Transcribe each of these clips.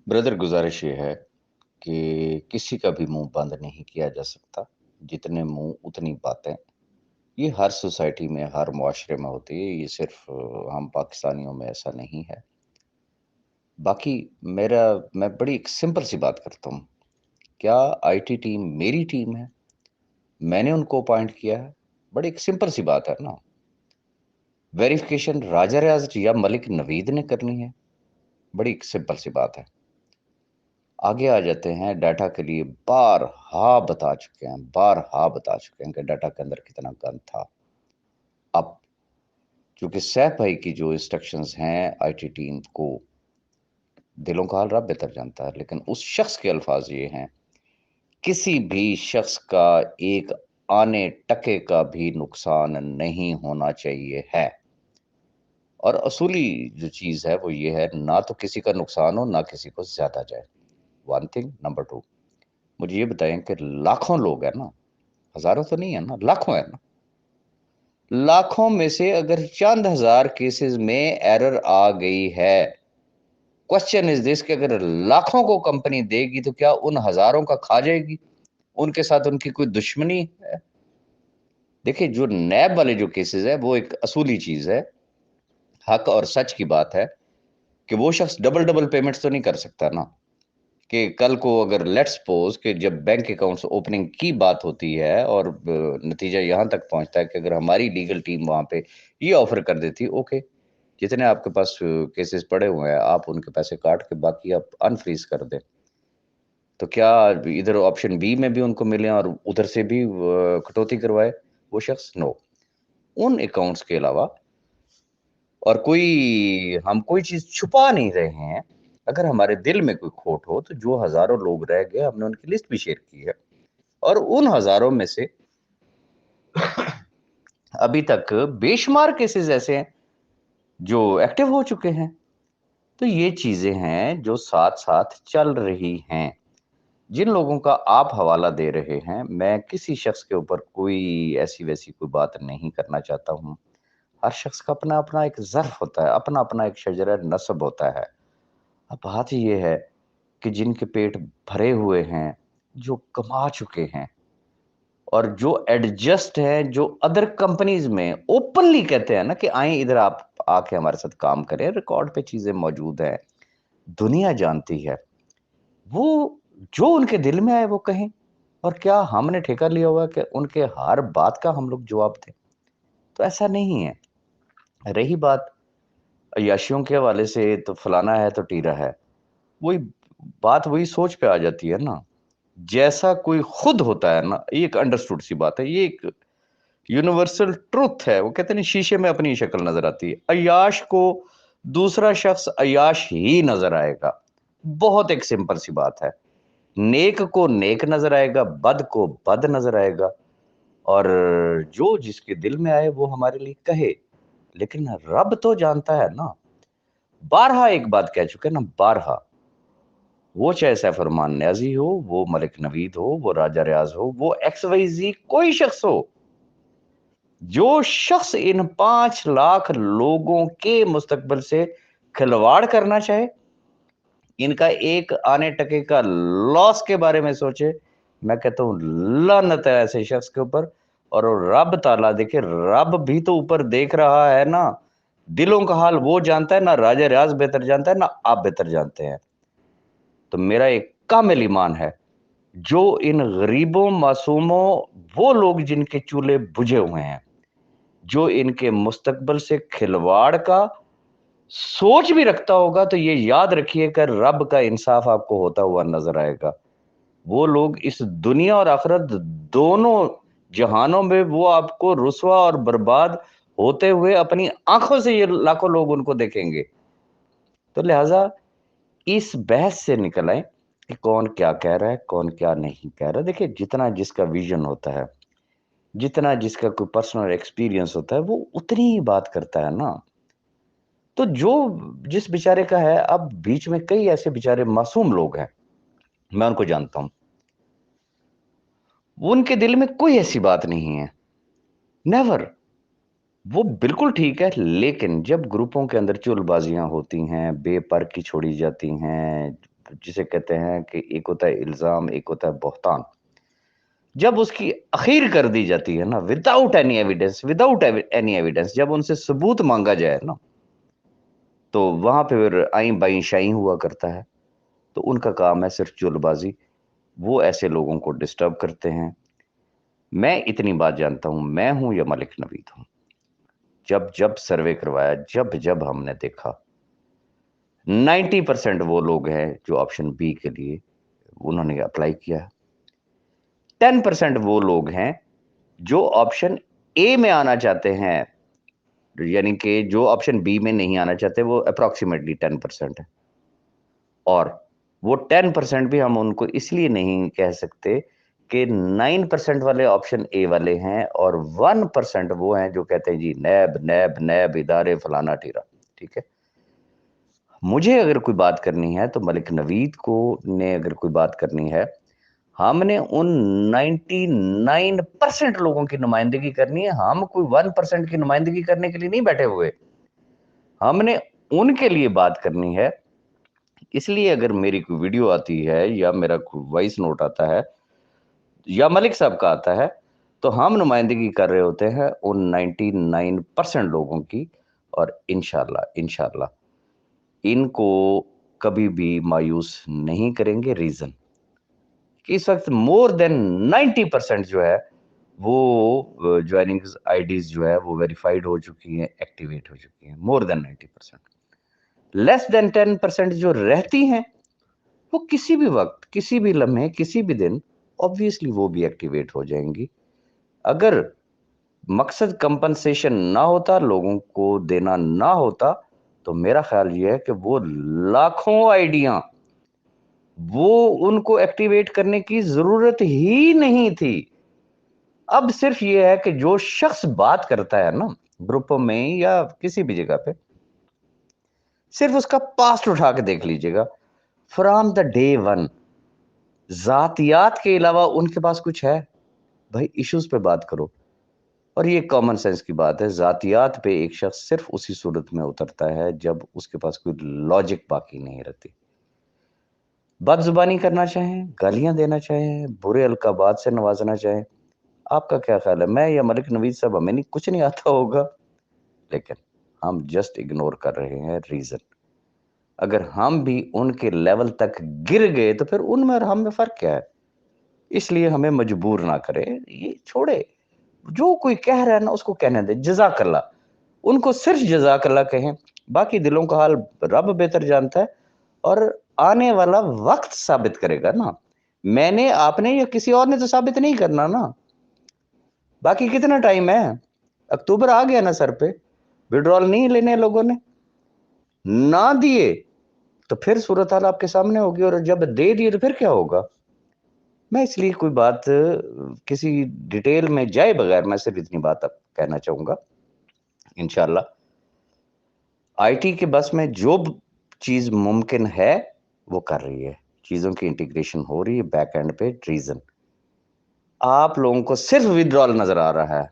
Brother, गुजारिश ये है कि किसी का भी मुंह बंद नहीं किया जा सकता। जितने मुंह उतनी बातें। ये हर सोसाइटी में, हर मुआशरे में होती है। ये सिर्फ हम पाकिस्तानियों में ऐसा नहीं है। बाकी मेरा मैं बड़ी एक सिंपल सी बात करता हूँ। क्या आईटी टीम मेरी टीम है? मैंने उनको अपॉइंट किया है। बड़ी एक सिंपल सी बात है ना। वेरिफिकेशन राजा रियाज या मलिक नवीद ने करनी है। बड़ी एक सिंपल सी बात है। आगे आ जाते हैं। डाटा के लिए बारहा बता चुके हैं कि डाटा के अंदर कितना गंद था। अब चूंकि सैफ भाई की जो इंस्ट्रक्शंस हैं आईटी टीम को, दिलों का हाल रब बेहतर जानता है, लेकिन उस शख्स के अल्फाज ये हैं, किसी भी शख्स का एक आने टके का भी नुकसान नहीं होना चाहिए है। और असूली जो चीज है वो ये है, ना तो किसी का नुकसान हो, ना किसी को ज्यादा जाए। One thing. नंबर टू, मुझे ये बताएं कि लाखों लोग हैं ना, हजारों तो नहीं है ना, लाखों है ना। लाखों में से अगर चंद हजार केसेस में एरर आ गई है, क्वेश्चन इज दिस कि अगर लाखों को कंपनी देगी तो क्या उन हजारों का खा जाएगी? उनके साथ उनकी कोई दुश्मनी है? देखिए, जो नैब वाले जो केसेस है वो एक असूली चीज है। हक और सच की बात है कि वो शख्स डबल डबल पेमेंट्स तो नहीं कर सकता ना। कि कल को अगर लेट्स सपोज कि जब बैंक अकाउंट्स ओपनिंग की बात होती है और नतीजा यहाँ तक पहुंचता है कि अगर हमारी लीगल टीम वहां पे ये ऑफर कर देती, ओके, जितने आपके पास केसेस पड़े हुए हैं आप उनके पैसे काट के बाकी आप अनफ्रीज कर दें, तो क्या इधर ऑप्शन बी में भी उनको मिले और उधर से भी कटौती करवाए वो शख्स? नो। उन अकाउंट्स के अलावा और कोई हम कोई चीज छुपा नहीं रहे हैं। अगर हमारे दिल में कोई खोट हो तो जो हजारों लोग रह गए हमने उनकी लिस्ट भी शेयर की है। और उन हजारों में से अभी तक बेशुमार केसेस ऐसे हैं जो एक्टिव हो चुके हैं। तो ये चीजें हैं जो साथ साथ चल रही हैं। जिन लोगों का आप हवाला दे रहे हैं, मैं किसी शख्स के ऊपर कोई ऐसी वैसी कोई बात नहीं करना चाहता हूँ। हर शख्स का अपना अपना एक ज़र्फ होता है, अपना अपना एक शजरा नस्ब होता है। अब बात ये है कि जिनके पेट भरे हुए हैं, जो कमा चुके हैं और जो एडजस्ट हैं, जो अदर कंपनीज में ओपनली कहते हैं ना कि आए इधर आप आके हमारे साथ काम करें, रिकॉर्ड पे चीजें मौजूद हैं, दुनिया जानती है, वो जो उनके दिल में आए वो कहें। और क्या हमने ठेका लिया हुआ है कि उनके हर बात का हम लोग जवाब दें? तो ऐसा नहीं है। रही बात अय्याशियों के हवाले से, तो फलाना है तो टीरा है, वही बात वही सोच पे आ जाती है ना। जैसा कोई खुद होता है ना, ये एक अंडरस्टूड सी बात है, ये एक यूनिवर्सल ट्रुथ है। वो कहते हैं शीशे में अपनी शक्ल नजर आती है। अय्याश को दूसरा शख्स अय्याश ही नजर आएगा। बहुत एक सिंपल सी बात है। नेक को नेक नजर आएगा, बद को बद नजर आएगा। और जो जिसके दिल में आए वो हमारे लिए कहे, लेकिन रब तो जानता है ना। बारहा एक बात कह चुके हैं ना, बारहा। वो चाहे सैफ फरमान न्याजी हो, वो मलिक नवीद हो, वो राजा रियाज हो, वो एक्स वाई जी कोई शख्स हो, जो शख्स इन 5 लाख लोगों के मुस्तकबिल से खिलवाड़ करना चाहे, इनका एक आने टके का लॉस के बारे में सोचे, मैं कहता हूं लानत है ऐसे शख्स के ऊपर। और वो रब ताला, देखिए रब भी तो ऊपर देख रहा है ना। दिलों का हाल वो जानता है ना, राजा रियाज बेहतर जानता है ना, आप बेहतर जानते हैं। तो मेरा एक कामिल ईमान है, जो इन गरीबों मासूमों, वो लोग जिनके चूल्हे बुझे हुए हैं, जो इनके मुस्तकबिल से खिलवाड़ का सोच भी रखता होगा, तो ये याद रखिए कि रब का इंसाफ आपको होता हुआ नजर आएगा। वो लोग इस दुनिया और आखिरत दोनों जहानों में वो आपको रुसवा और बर्बाद होते हुए अपनी आंखों से ये लाखों लोग उनको देखेंगे। तो लिहाजा इस बहस से निकल आए कि कौन क्या कह रहा है, कौन क्या नहीं कह रहा। देखिए, जितना जिसका विजन होता है, जितना जिसका कोई पर्सनल एक्सपीरियंस होता है, वो उतनी ही बात करता है ना। तो जो जिस बेचारे का है, अब बीच में कई ऐसे बेचारे मासूम लोग हैं, मैं उनको जानता हूं, उनके दिल में कोई ऐसी बात नहीं है, नेवर। वो बिल्कुल ठीक है, लेकिन जब ग्रुपों के अंदर चुलबाजियां होती हैं, बेपर की छोड़ी जाती हैं, جسے کہتے ہیں کہ ایک ہوتا ہے الزام، ایک ہوتا ہے بہتان، جب اس کی اخیر کر دی جاتی ہے نا وداؤٹ اینی ایویڈنس، جب ان سے ثبوت مانگا جائے نا، تو وہاں پہ پھر آئیں بائیں شائیں ہوا کرتا ہے. تو ان کا کام ہے صرف چول بازی، وہ ایسے لوگوں کو ڈسٹرب کرتے ہیں. میں اتنی بات جانتا ہوں، میں ہوں یا ملک نوید ہوں، جب سروے کروایا، جب ہم نے دیکھا 90% وہ لوگ ہیں جو آپشن بی کے لیے انہوں نے اپلائی کیا ہے. 10% وہ لوگ ہیں جو آپشن اے میں آنا چاہتے ہیں، یعنی کہ جو آپشن بی میں نہیں آنا چاہتے، وہ اپروکسیمیٹلی 10% ہے. اور وہ 10% بھی ہم ان کو اس لیے نہیں کہہ سکتے کہ 9% والے آپشن اے والے ہیں، اور 1% وہ ہیں جو کہتے ہیں جی نیب ادارے فلانا ٹھیرا. ٹھیک ہے، مجھے اگر کوئی بات کرنی ہے تو ملک نوید کو نے اگر کوئی بات کرنی ہے، ہم نے ان 99% لوگوں کی نمائندگی کرنی ہے. ہم کوئی 1% کی نمائندگی کرنے کے لیے نہیں بیٹھے ہوئے، ہم نے ان کے لیے بات کرنی ہے. اس لیے اگر میری کوئی ویڈیو آتی ہے یا میرا کوئی وائس نوٹ آتا ہے یا ملک صاحب کا آتا ہے، تو ہم نمائندگی کر رہے ہوتے ہیں ان 99% لوگوں کی. اور انشاءاللہ ان کو کبھی بھی مایوس نہیں کریں گے. ریزن کہ اس وقت مور دین 90% جو ہے وہ جوائننگ آئی ڈیز جو ہے وہ ویریفائڈ ہو چکی ہیں، ایکٹیویٹ ہو چکی ہیں. مور دین 90%. لیس دین 10% جو رہتی ہیں وہ کسی بھی وقت، کسی بھی لمحے، کسی بھی دن obviously وہ بھی ایکٹیویٹ ہو جائیں گی. اگر مقصد کمپنسیشن نہ ہوتا، لوگوں کو دینا نہ ہوتا، تو میرا خیال یہ ہے کہ وہ لاکھوں آئیڈیاں وہ ان کو ایکٹیویٹ کرنے کی ضرورت ہی نہیں تھی. اب صرف یہ ہے کہ جو شخص بات کرتا ہے نا گروپوں میں یا کسی بھی جگہ پہ، صرف اس کا پاسٹ اٹھا کے دیکھ لیجئے گا. فرام دا ڈے ون ذاتیات کے علاوہ ان کے پاس کچھ ہے؟ بھائی ایشوز پہ بات کرو. اور یہ کامن سینس کی بات ہے، ذاتیات پہ ایک شخص صرف اسی صورت میں اترتا ہے جب اس کے پاس کوئی لاجک باقی نہیں رہتی. بد زبانی کرنا چاہیں، گالیاں دینا چاہیں، برے القابات سے نوازنا چاہیں، آپ کا کیا خیال ہے؟ میں یا ملک نوید صاحب ہمیں کچھ نہیں آتا ہوگا، لیکن ہم جسٹ اگنور کر رہے ہیں ریزن. اگر ہم بھی ان کے لیول تک گر گئے تو پھر ان میں اور ہم میں فرق کیا ہے؟ اس لیے ہمیں مجبور نہ کرے، یہ چھوڑے. جو کوئی کہہ رہا ہے نا اس کو کہنے دے جزاک اللہ، ان کو صرف جزاک اللہ کہیں. باقی دلوں کا حال رب بہتر جانتا ہے، اور آنے والا وقت ثابت کرے گا نا. میں نے، آپ نے یا کسی اور نے تو ثابت نہیں کرنا نا. باقی کتنا ٹائم ہے؟ اکتوبر آ گیا نا سر پہ. وڈرال نہیں لینے لوگوں نے، نہ دیے تو پھر صورتحال آپ کے سامنے ہوگی، اور جب دے دیے تو پھر کیا ہوگا. میں اس لیے کوئی بات کسی ڈیٹیل میں جائے بغیر میں صرف اتنی بات اب کہنا چاہوں گا. انشاءاللہ آئی ٹی کے بس میں جو چیز ممکن ہے وہ کر رہی ہے، چیزوں کی انٹیگریشن ہو رہی ہے بیک اینڈ پہ. ریزن آپ لوگوں کو صرف ودرال نظر آ رہا ہے،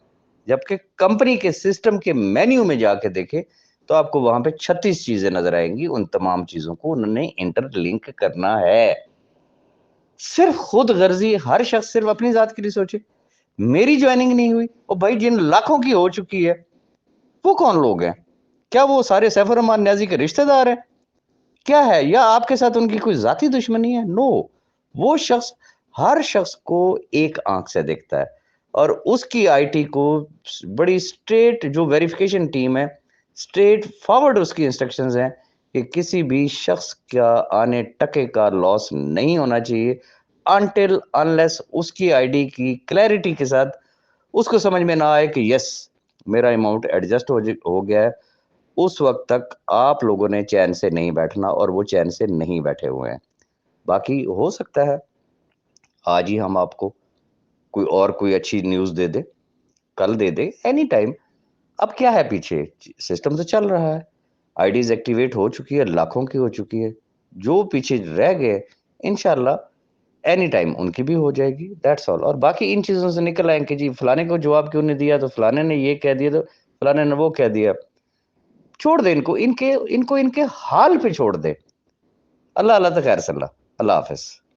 جبکہ کمپنی کے سسٹم کے مینیو میں جا کے دیکھیں تو آپ کو وہاں پہ 36 چیزیں نظر آئیں گی. ان تمام چیزوں کو انہوں نے انٹر لنک کرنا ہے. صرف خود غرضی ہر شخص صرف اپنی ذات کے لیے سوچے میری جوائننگ نہیں ہوئی. اور بھائی جن لاکھوں کی ہو چکی ہے وہ کون لوگ ہیں؟ کیا وہ سارے سیف الرحمان نیازی کے رشتہ دار ہیں؟ کیا ہے؟ یا آپ کے ساتھ ان کی کوئی ذاتی دشمنی ہے؟ نو. وہ شخص ہر شخص کو ایک آنکھ سے دیکھتا ہے، اور اس کی آئی ٹی کو بڑی اسٹریٹ جو ویریفیکیشن ٹیم ہے، اسٹریٹ فارورڈ اس کی انسٹرکشنز ہیں کہ کسی بھی شخص کا آنے ٹکے کا لاس نہیں ہونا چاہیے until unless اس کی آئی ڈی کی کلیئرٹی کے ساتھ اس کو سمجھ میں نہ آئے کہ یس میرا اماؤنٹ ایڈجسٹ ہو گیا ہے. اس وقت تک آپ لوگوں نے چین سے نہیں بیٹھنا، اور وہ چین سے نہیں بیٹھے ہوئے ہیں. باقی ہو سکتا ہے آج ہی ہم آپ کو کوئی اچھی نیوز دے دے، کل دے دے، اینی ٹائم. اب کیا ہے؟ پیچھے سسٹم تو چل رہا ہے، آئی ڈیز ایکٹیویٹ ہو چکی ہے، لاکھوں کی ہو چکی ہے. جو پیچھے رہ گئے انشاءاللہ اینی ٹائم ان کی بھی ہو جائے گی. That's all. اور باقی ان چیزوں سے نکل آئیں کہ جی فلانے کو جواب کیوں نہیں دیا، تو فلانے نے یہ کہہ دیا، تو فلانے نے وہ کہہ دیا. چھوڑ دے ان کو ان کے حال پہ چھوڑ دے. اللہ اللہ تو خیر صلی اللہ حافظ.